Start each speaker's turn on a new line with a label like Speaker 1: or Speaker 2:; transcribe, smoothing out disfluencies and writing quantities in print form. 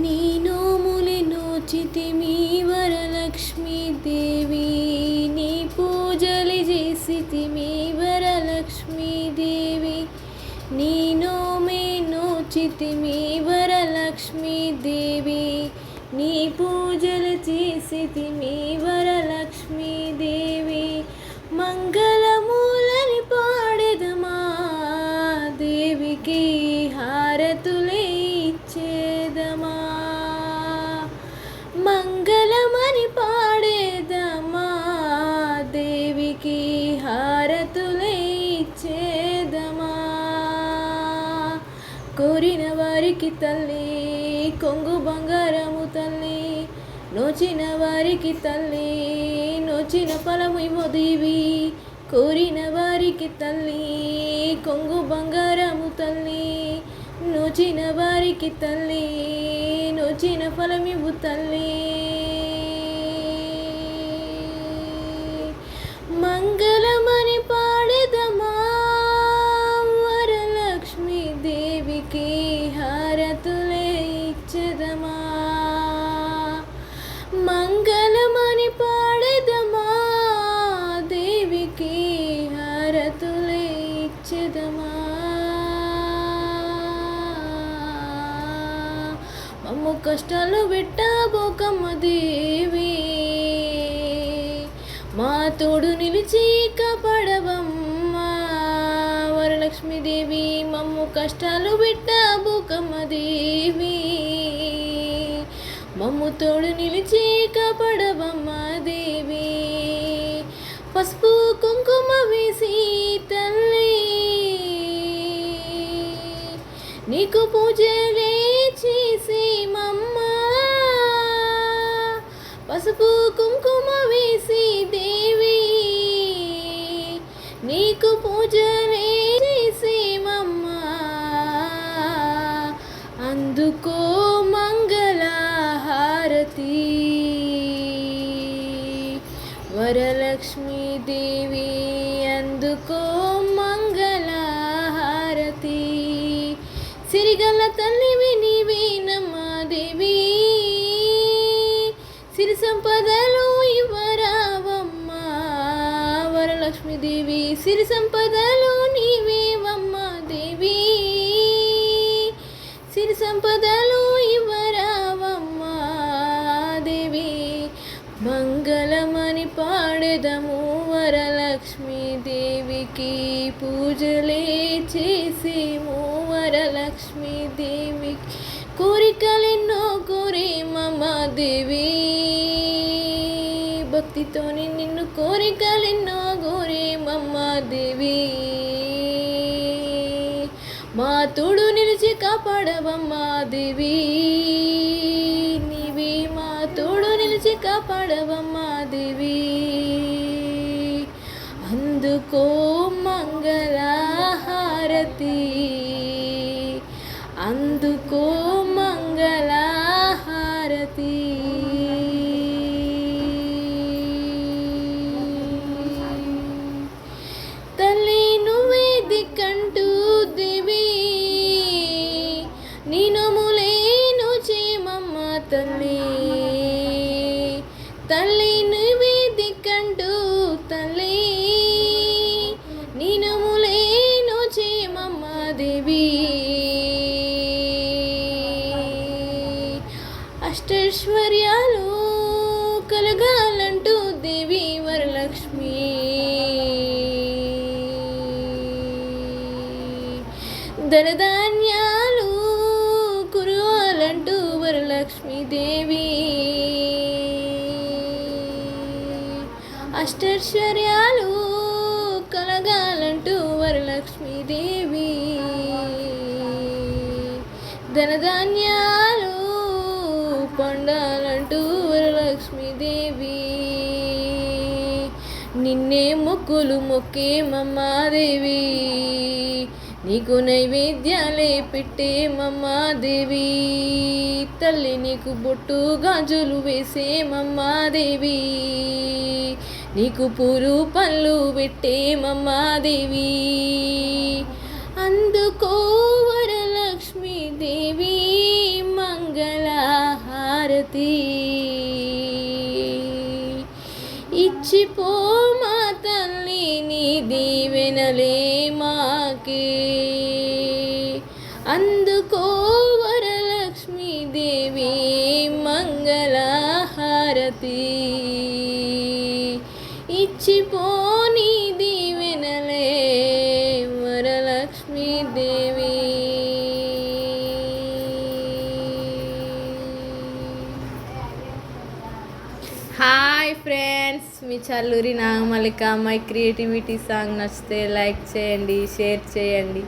Speaker 1: నీ నోములి నోచితిమి వరలక్ష్మీదేవి, నీ పూజలు చేసితిమి వరలక్ష్మీదేవి, నీ నోమే నోచితిమి వరలక్ష్మీదేవి, నీ పూజలు చేసితిమి వరలక్ష్మీదేవి. మంగళమూలని పాడెదమా దేవికి హారతులే ఇచ్చేదమా, మంగళమని పాడేదమా దేవికి హారతులే ఇచ్చేదమా. కోరిన వారికి తల్లి కొంగు బంగారము తల్లి, నోచిన వారికి తల్లి నోచిన ఫలము ఇవ్వదేవి. కోరిన వారికి తల్లి కొంగు బంగారము తల్లి, నోచిన వారికి తల్లి నోచిన ఫలమివ్వు తల్లి. మంగళమని పాడెదమా వరలక్ష్మీ దేవికి హారతులే ఇచ్చెదమా, మంగళమని పాడెదమా దేవికి హారతులే ఇచ్చెదమా. మమ్ము కష్టాలు పెట్టబోకమ్మ దేవి, మా తోడు నిలిచి కాపాడవమ్మా వరలక్ష్మీదేవి. మమ్ము కష్టాలు పెట్టబోకమ్మ దేవి, మమ్ము తోడు నిలిచి కాపాడవమ్మా దేవి. పసుపు కుంకుమ వేసి తల్లి నీకు పూజలే చేసి మమ్మ, పసుపు కుంకుమ వేసి దేవి నీకు పూజలే చేసి మమ్మ. అందుకో మంగళహారతి వరలక్ష్మీదేవి, అందుకో మంగళహారతి. సిరిగల తల్లివి నీవేనమ్మా దేవి, సిరి సంపదలు ఇవ్వరావమ్మా వరలక్ష్మీదేవి, సిరి సంపదలు నీవేవమ్మా దేవి, సిరి సంపదలు ఇవ్వరావమ్మా దేవి. మంగళమని పాడెదము వరలక్ష్మీదేవికి, పూజలే చేసేము వరలక్ష్మీదేవికి. కోరికలెన్నో కోరేమమ్మా దేవి, భక్తితోని నిన్ను కోరికలెన్నో కోరేమమ్మా దేవి. మా తోడు నిలిచి కాపాడవమ్మా దేవి, నీవే మా తోడు నిలిచి కాపాడవమ్మా దేవి. అందుకో మంగళహారతి, అందుకో మంగళహారతి. తల్లి నువ్వే దిక్కంటూ దేవి, నీ నోములేను చేమమ్మ తల్లి, తల్లి నువ్వే దిక్కంటూ తల్లి నీ నోములేను చేమమ్మ దేవి. అష్టైశ్వర్యాలు కలగాలంటూ దేవి వరలక్ష్మి, ధనధాన్యాలు కురవాలంటూ వరలక్ష్మీదేవి, అష్టైశ్వర్యాలు కలగాలంటూ వరలక్ష్మీదేవి, ధనధాన్యాలు పండాలంటూ వరలక్ష్మీదేవి. నిన్నే మొక్కులు మొక్కేమమ్మా దేవి, నీకు నైవేద్యాలే పెట్టేమమ్మా దేవి. తల్లి నీకు బొట్టు గాజులు వేసేమమ్మా దేవి, నీకు పూలు పళ్ళు పెట్టేమమ్మా దేవి. అందుకో వరలక్ష్మీదేవి మంగళ హారతి ఇచ్చిపో మా తల్లి నీ దీవెనలే మాకే అందుకో వరలక్ష్మీ దేవి మంగళ హారతి ఇచ్చిపో నీ దీవెనలే వరలక్ష్మీ దేవి. హాయ్ ఫ్రెండ్స్, మీ Challuri Nagamallika. My creativity song నచ్చితే లైక్ చేయండి, షేర్ చేయండి.